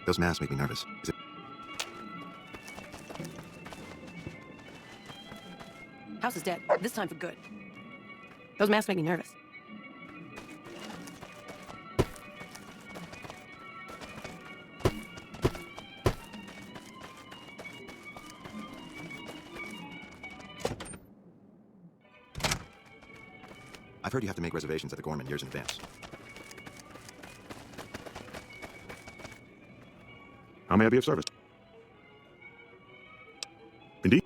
Those masks make me nervous. Is it... House is dead. This time for good. Those masks make me nervous. I've heard you have to make reservations at the Gorman years in advance. How may I be of service? Indeed.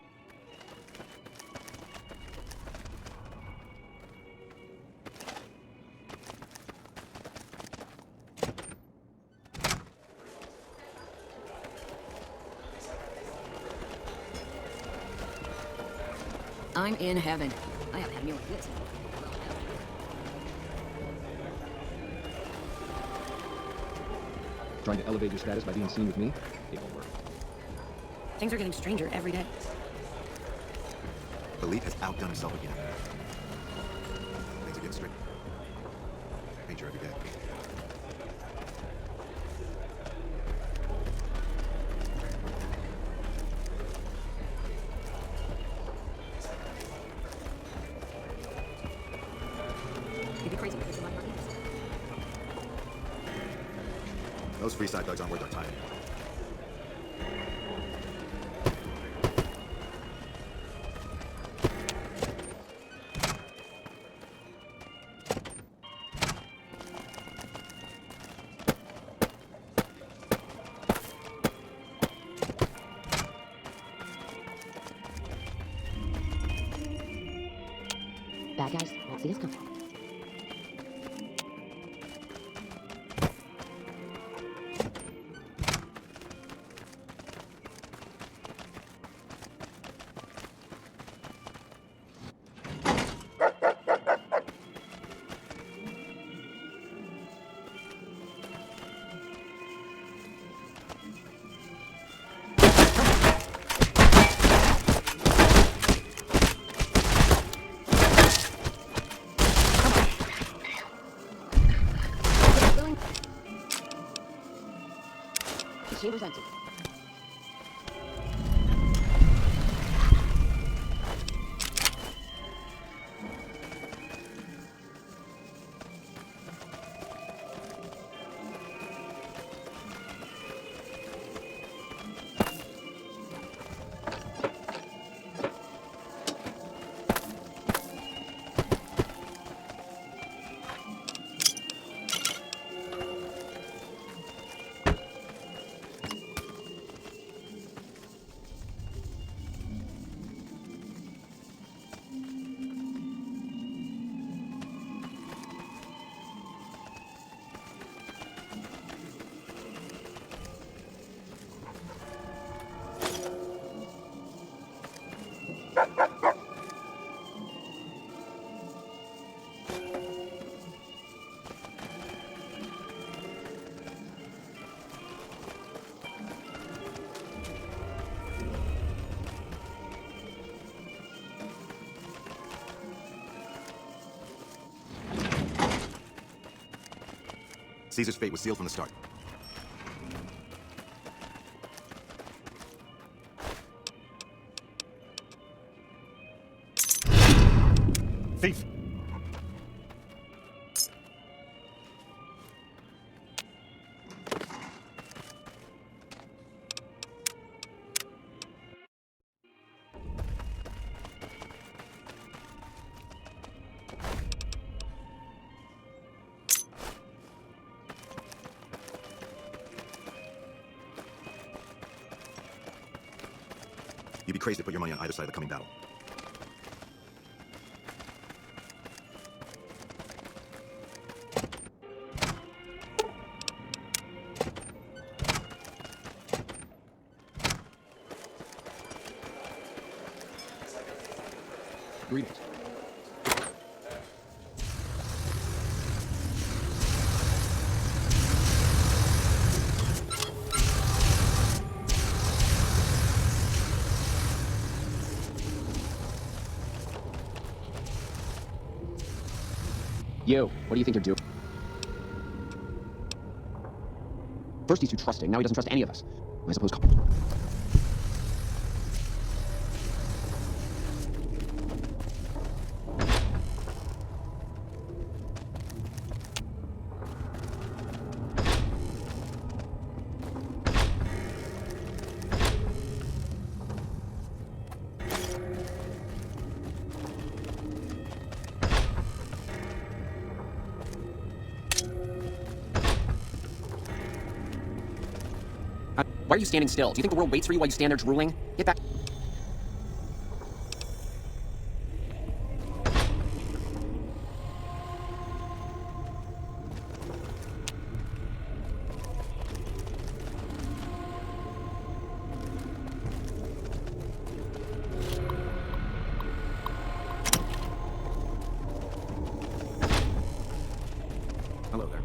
I'm in heaven. I haven't had a meal like this. Trying to elevate your status by being seen with me? It won't work. Things are getting stranger every day. Philippe has outdone himself again. Things are getting straight. Danger every day. You'd be crazy to push my money. Those Freeside thugs aren't worth our time. Bad guys won't see us coming. The chamber's empty. Caesar's fate was sealed from the start. Thief! You'd be crazy to put your money on either side of the coming battle. Greetings. Yo, what do you think you're doing? First, he's too trusting. Now he doesn't trust any of us. I suppose. Why are you standing still? Do you think the world waits for you while you stand there drooling? Get back. Hello there.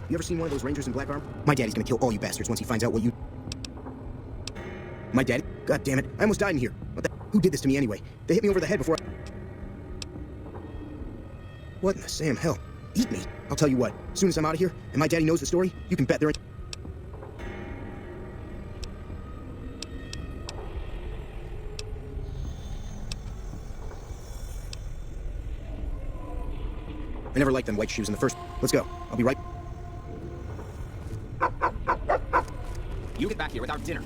You ever seen one of those Rangers in black armor? My daddy's gonna kill all you bastards once he finds out what you... My daddy? God damn it. I almost died in here. What the... Who did this to me anyway? They hit me over the head before I... What in the Sam hell? Eat me. I'll tell you what. As soon as I'm out of here, and my daddy knows the story, you can bet there ain't... I never liked them white shoes in the first... Let's go. I'll be right... You get back here with our dinner.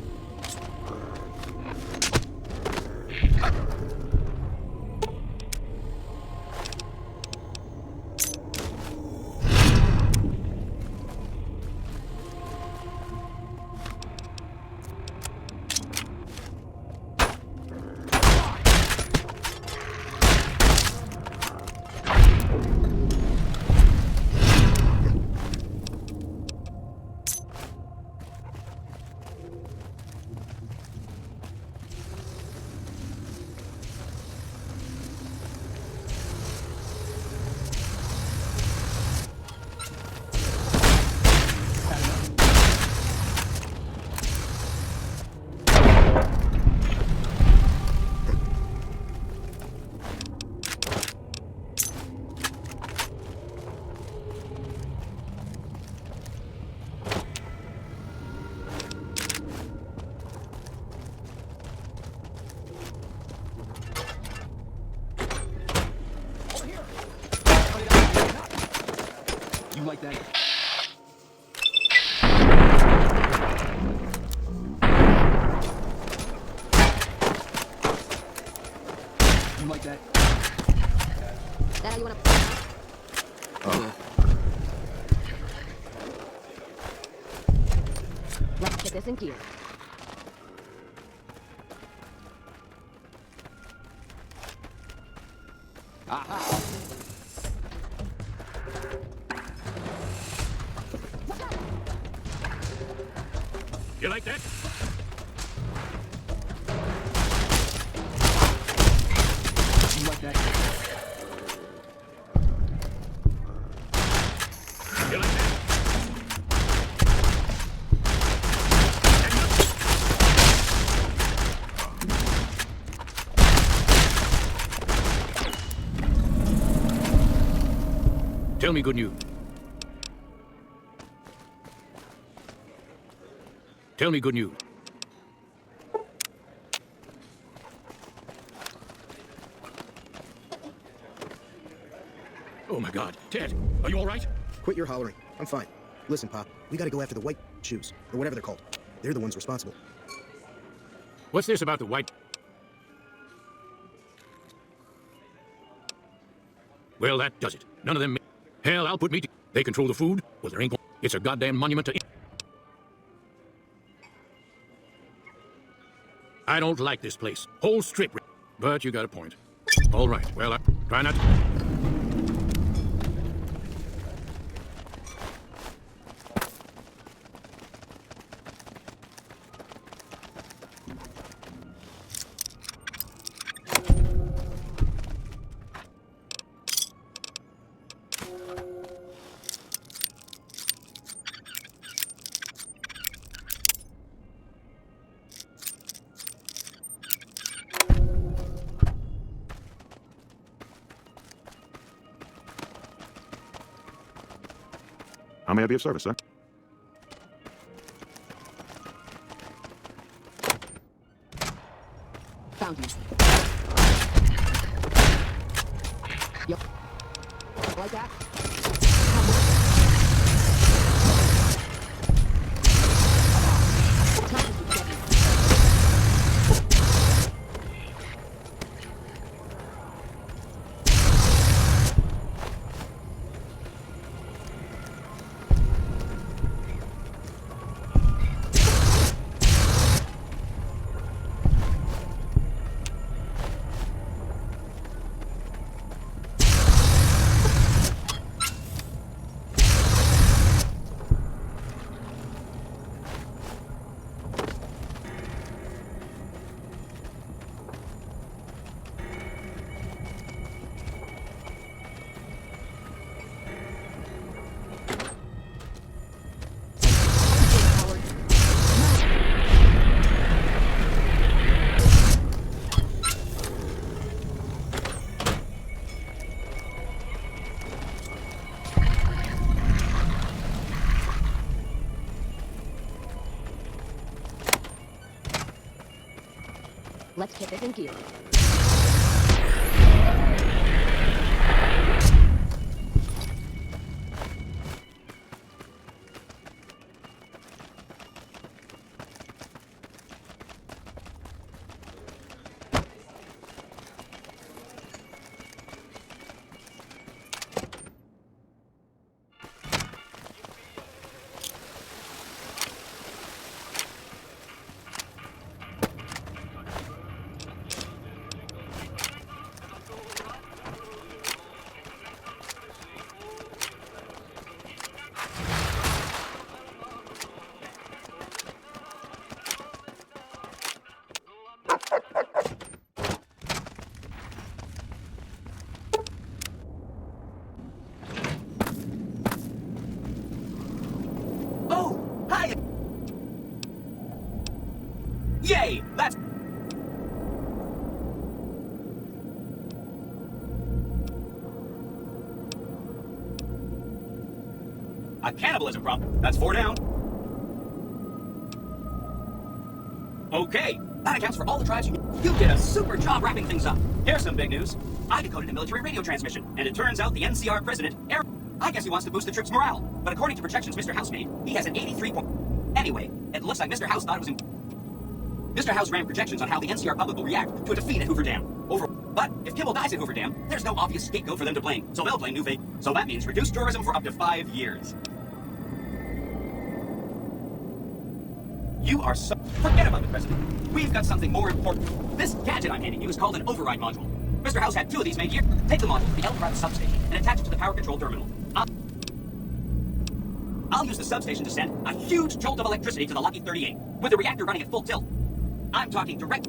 You like that? You like that? That how you wanna... Let's get this in gear. Aha! You like that? You like that? You like that? Tell me good news. Tell me good news. Oh my God, Ted, are you all right? Quit your hollering. I'm fine. Listen, Pa, we gotta go after the white shoes, or whatever they're called. They're the ones responsible. What's this about the white? Well, that does it. None of them. Hell, I'll put me. They control the food. Well, there ain't. It's a goddamn monument to. I don't like this place. Whole strip. But you got a point. All right. Well, I try not to. How may I be of service, sir? Found you. Yep. Like that? Time to get you. Let's get this in gear. Oh, hi! Yay! That's... a cannibalism problem. That's 4 down. Okay, that accounts for all the tribes. You did a super job wrapping things up. Here's some big news. I decoded a military radio transmission, and it turns out the NCR president, Eric, I guess he wants to boost the troops' morale. But according to projections Mr. House made, he has an 83 point... Anyway, it looks like Mr. House thought it was... Mr. House ran projections on how the NCR public will react to a defeat at Hoover Dam. But if Kimball dies at Hoover Dam, there's no obvious scapegoat for them to blame, so they'll blame New Fate. So that means reduced tourism for up to 5 years. You are so... Forget about the president. We've got something more important. This gadget I'm handing you is called an override module. Mr. House had 2 of these made here. Take the module to the El Dorado substation and attach it to the power control terminal. I'll use the substation to send a huge jolt of electricity to the Lucky 38, with the reactor running at full tilt. I'm talking direct...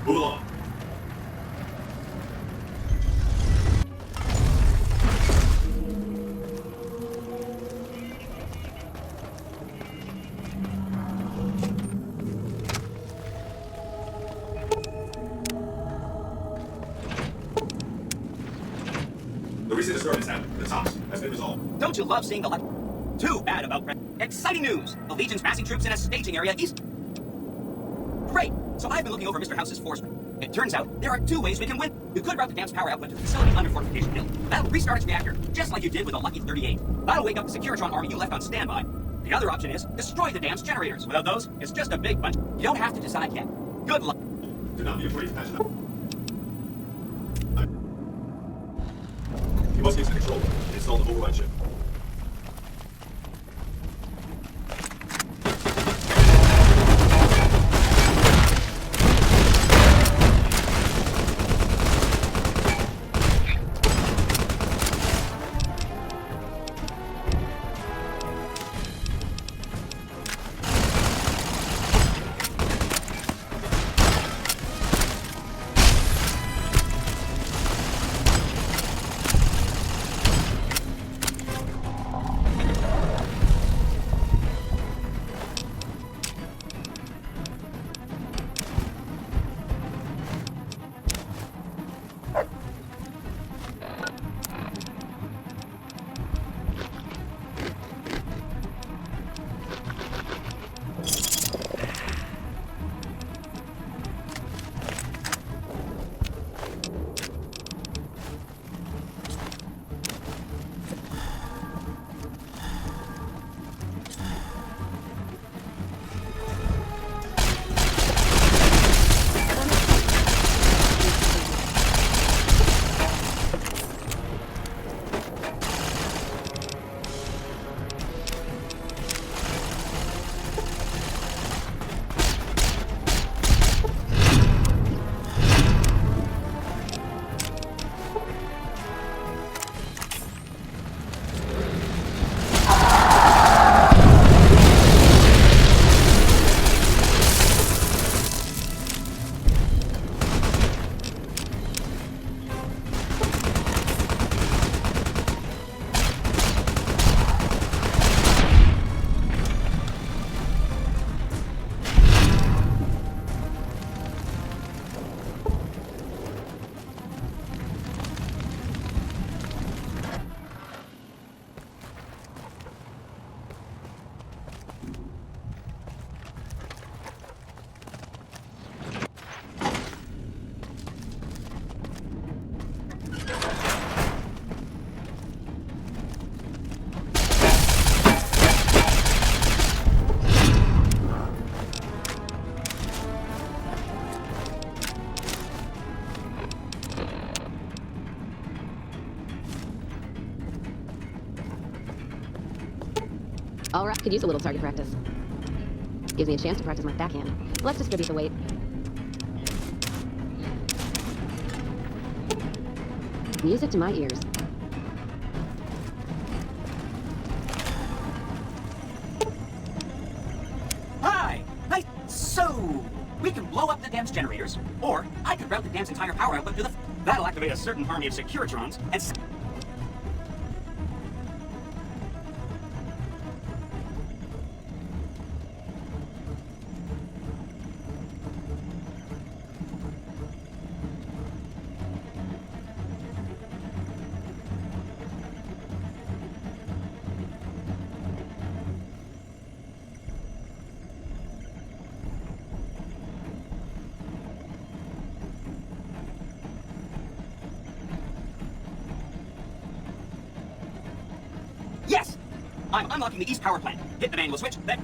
Move along. The recent disturbance at the Tops has been resolved. Don't you love seeing the light? Too bad about exciting news! The Legion's massing troops in a staging area east. Great! So I've been looking over Mr. House's force. It turns out there are two ways we can win. You could route the dam's power output to the facility under Fortification Hill. That'll restart its reactor, just like you did with the Lucky 38. That'll wake up the Securitron army you left on standby. The other option is destroy the dam's generators. Without those, it's just a big bunch. You don't have to decide yet. Good luck. Do not be afraid to patch it up. You must get to the control room and install the override chip. All right, could use a little target practice. Gives me a chance to practice my backhand. Let's distribute the weight. Music to my ears. Hi! So, We can blow up the dam's generators, or I could route the dam's entire power output to the... That'll activate a certain army of Securitrons, and... Yes! I'm unlocking the east power plant. Hit the manual switch, then...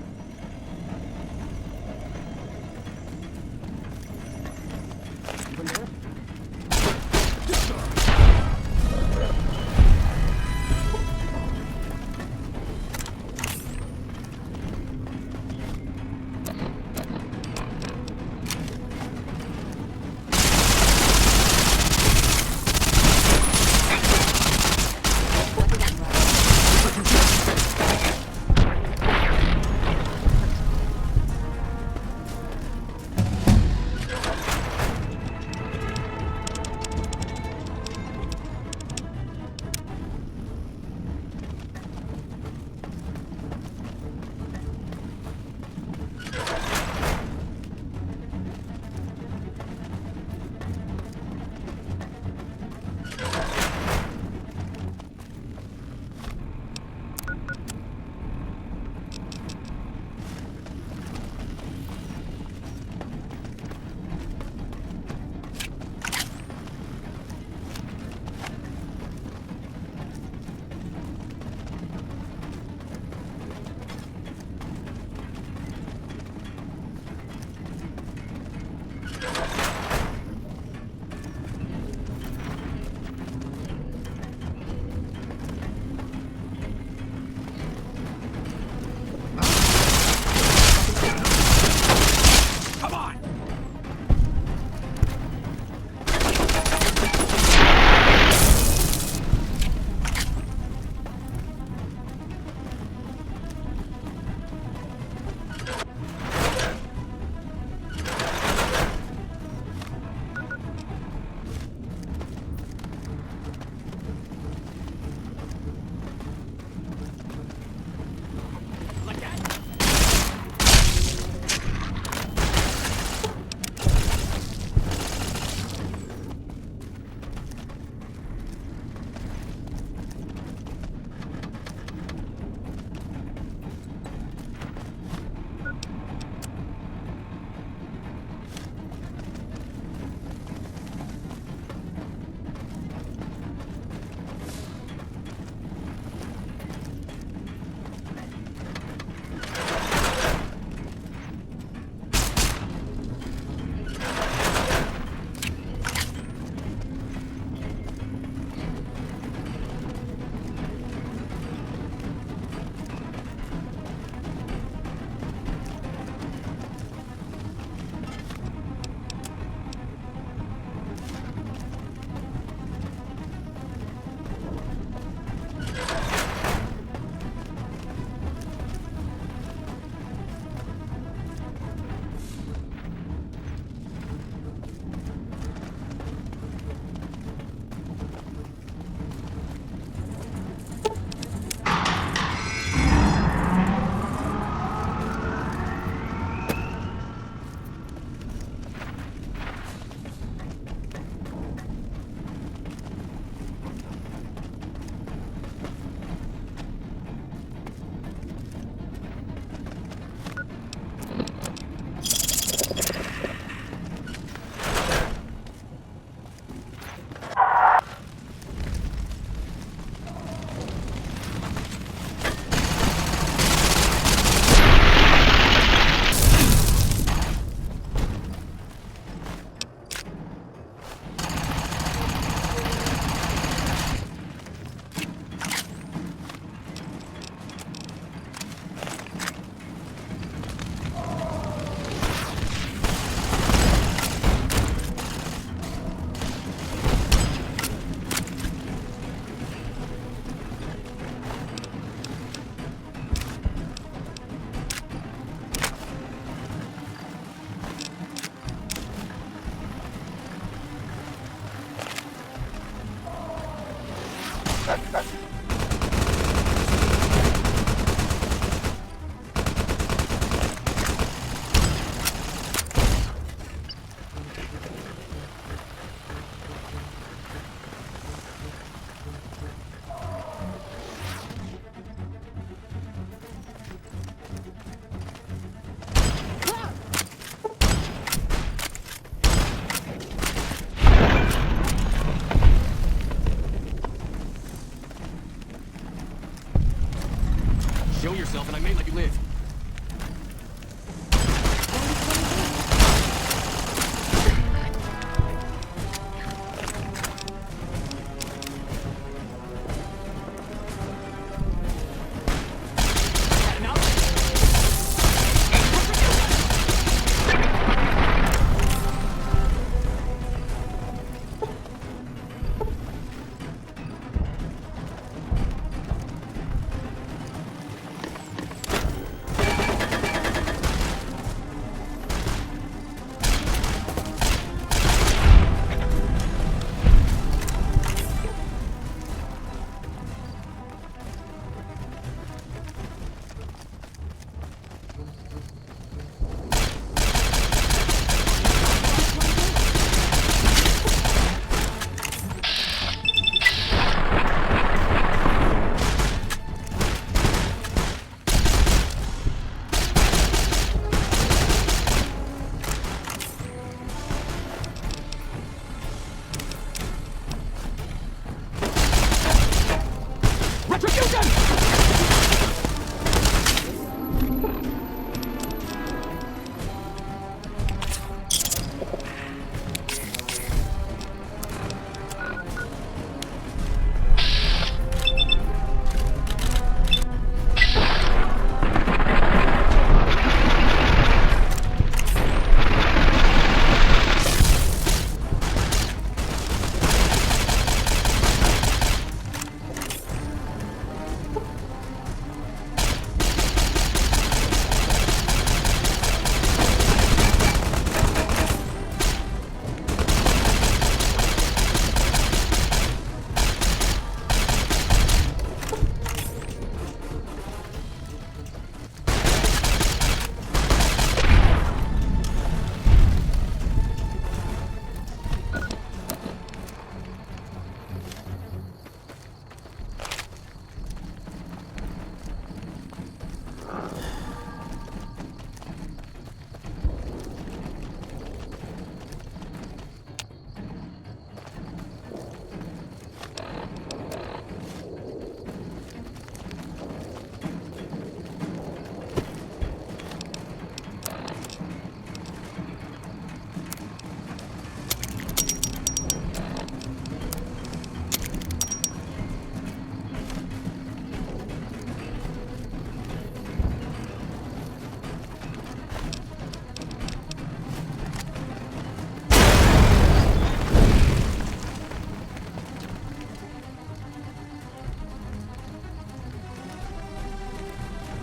Show yourself and I may let you live.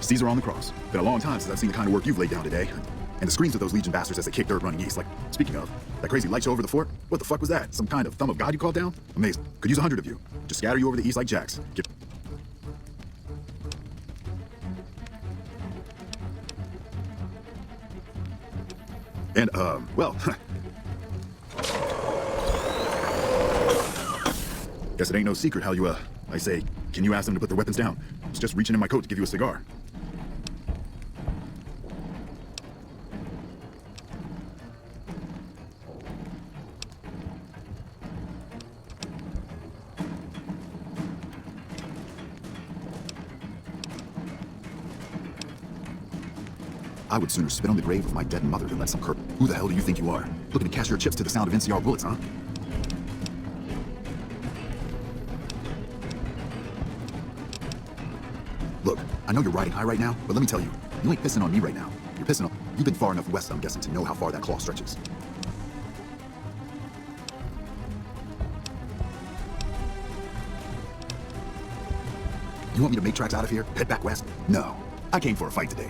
Caesar on the cross. Been a long time since I've seen the kind of work you've laid down today. And the screams of those Legion bastards as they kick dirt running east. Like, speaking of, that crazy light show over the fort? What the fuck was that? Some kind of thumb of God you called down? Amazing. Could use 100 of you. Just scatter you over the east like jacks. Get... And, well... Guess it ain't no secret how you, I say, can you ask them to put their weapons down? I was just reaching in my coat to give you a cigar. I would sooner spit on the grave of my dead mother than let some cur... Who the hell do you think you are? Looking to cash your chips to the sound of NCR bullets, huh? Look, I know you're riding high right now, but let me tell you, you ain't pissing on me right now. You're pissing on... You've been far enough west, I'm guessing, to know how far that claw stretches. You want me to make tracks out of here? Head back west? No. I came for a fight today.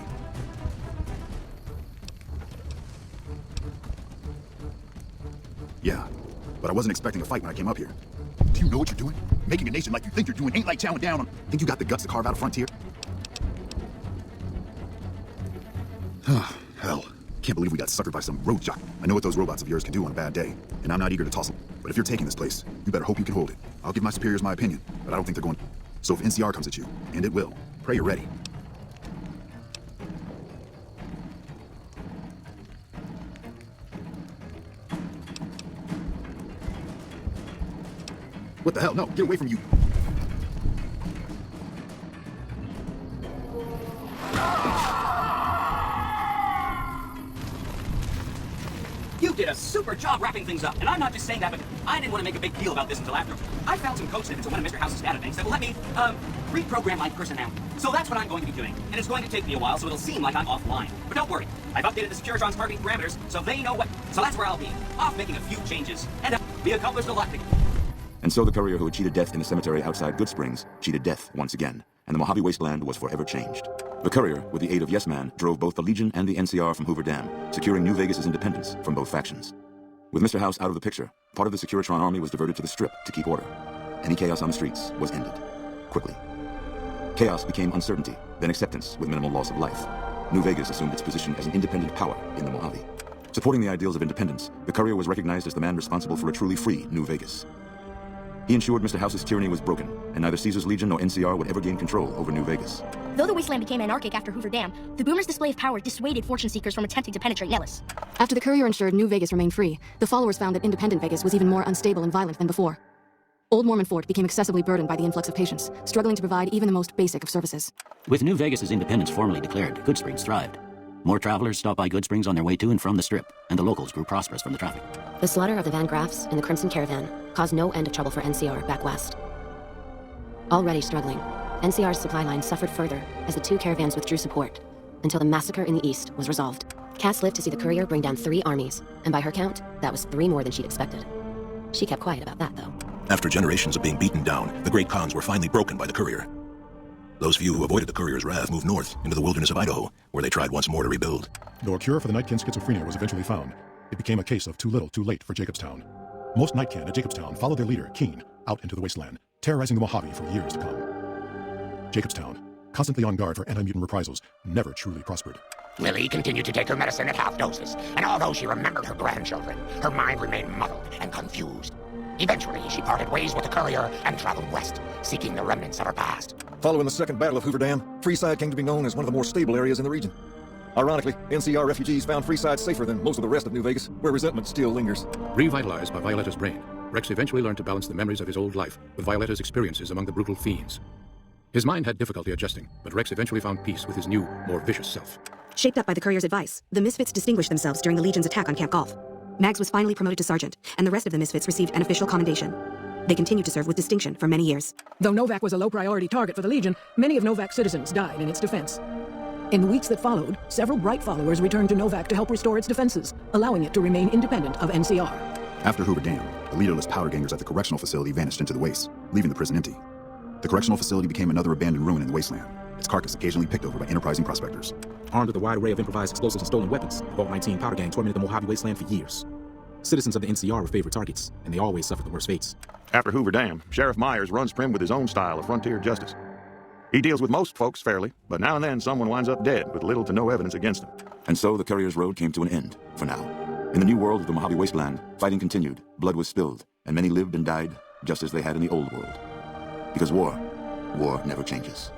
Yeah, but I wasn't expecting a fight when I came up here. Do you know what you're doing? Making a nation like you think you're doing ain't like chowing down on... Think you got the guts to carve out a frontier? Hell, can't believe we got suckered by some road jock. I know what those robots of yours can do on a bad day, and I'm not eager to toss them. But if you're taking this place, you better hope you can hold it. I'll give my superiors my opinion, but I don't think they're going... So if NCR comes at you, and it will, pray you're ready. What the hell? No, get away from you. did a super job wrapping things up. And I'm not just saying that, but I didn't want to make a big deal about this until after. I found some code snippets of one of Mr. House's data things that will let me, reprogram my personality. So that's what I'm going to be doing. And it's going to take me a while, so it'll seem like I'm offline. But don't worry, I've updated the Securitron's targeting parameters, so they know what. So that's where I'll be, off making a few changes. And we accomplished a lot together. And so the courier who had cheated death in the cemetery outside Good Springs cheated death once again, and the Mojave Wasteland was forever changed. The courier, with the aid of Yes Man, drove both the Legion and the NCR from Hoover Dam, securing New Vegas' independence from both factions. With Mr. House out of the picture, part of the Securitron army was diverted to the Strip to keep order. Any chaos on the streets was ended. Quickly. Chaos became uncertainty, then acceptance with minimal loss of life. New Vegas assumed its position as an independent power in the Mojave. Supporting the ideals of independence, the courier was recognized as the man responsible for a truly free New Vegas. He ensured Mr. House's tyranny was broken, and neither Caesar's Legion nor NCR would ever gain control over New Vegas. Though the wasteland became anarchic after Hoover Dam, the Boomers' display of power dissuaded fortune seekers from attempting to penetrate Nellis. After the courier ensured New Vegas remained free, the followers found that independent Vegas was even more unstable and violent than before. Old Mormon Fort became excessively burdened by the influx of patients, struggling to provide even the most basic of services. With New Vegas' independence formally declared, Good Springs thrived. More travelers stopped by Good Springs on their way to and from the Strip, and the locals grew prosperous from the traffic. The slaughter of the Van Graffs and the Crimson Caravan caused no end of trouble for NCR back west. Already struggling, NCR's supply line suffered further as the two caravans withdrew support, until the massacre in the east was resolved. Cass lived to see the courier bring down 3 armies, and by her count, that was 3 more than she'd expected. She kept quiet about that, though. After generations of being beaten down, the great Khans were finally broken by the courier. Those few who avoided the courier's wrath moved north into the wilderness of Idaho, where they tried once more to rebuild. Though a cure for the Nightkin schizophrenia was eventually found, it became a case of too little, too late for Jacobstown. Most Nightkin at Jacobstown followed their leader, Keen, out into the wasteland, terrorizing the Mojave for years to come. Jacobstown, constantly on guard for anti-mutant reprisals, never truly prospered. Lily continued to take her medicine at half doses, and although she remembered her grandchildren, her mind remained muddled and confused. Eventually, she parted ways with the courier and traveled west, seeking the remnants of her past. Following the Second Battle of Hoover Dam, Freeside came to be known as one of the more stable areas in the region. Ironically, NCR refugees found Freeside safer than most of the rest of New Vegas, where resentment still lingers. Revitalized by Violetta's brain, Rex eventually learned to balance the memories of his old life with Violetta's experiences among the brutal fiends. His mind had difficulty adjusting, but Rex eventually found peace with his new, more vicious self. Shaped up by the courier's advice, the Misfits distinguished themselves during the Legion's attack on Camp Golf. Mags was finally promoted to sergeant, and the rest of the Misfits received an official commendation. They continued to serve with distinction for many years. Though Novak was a low-priority target for the Legion, many of Novak's citizens died in its defense. In the weeks that followed, several bright followers returned to Novak to help restore its defenses, allowing it to remain independent of NCR. After Hoover Dam, the leaderless powder gangers at the correctional facility vanished into the wastes, leaving the prison empty. The correctional facility became another abandoned ruin in the wasteland, its carcass occasionally picked over by enterprising prospectors. Armed with a wide array of improvised explosives and stolen weapons, the Vault 19 powder gang tormented the Mojave Wasteland for years. Citizens of the NCR were favorite targets, and they always suffered the worst fates. After Hoover Dam, Sheriff Myers runs Prim with his own style of frontier justice. He deals with most folks fairly, but now and then someone winds up dead with little to no evidence against him. And so the courier's road came to an end, for now. In the new world of the Mojave Wasteland, fighting continued, blood was spilled, and many lived and died just as they had in the old world. Because war never changes.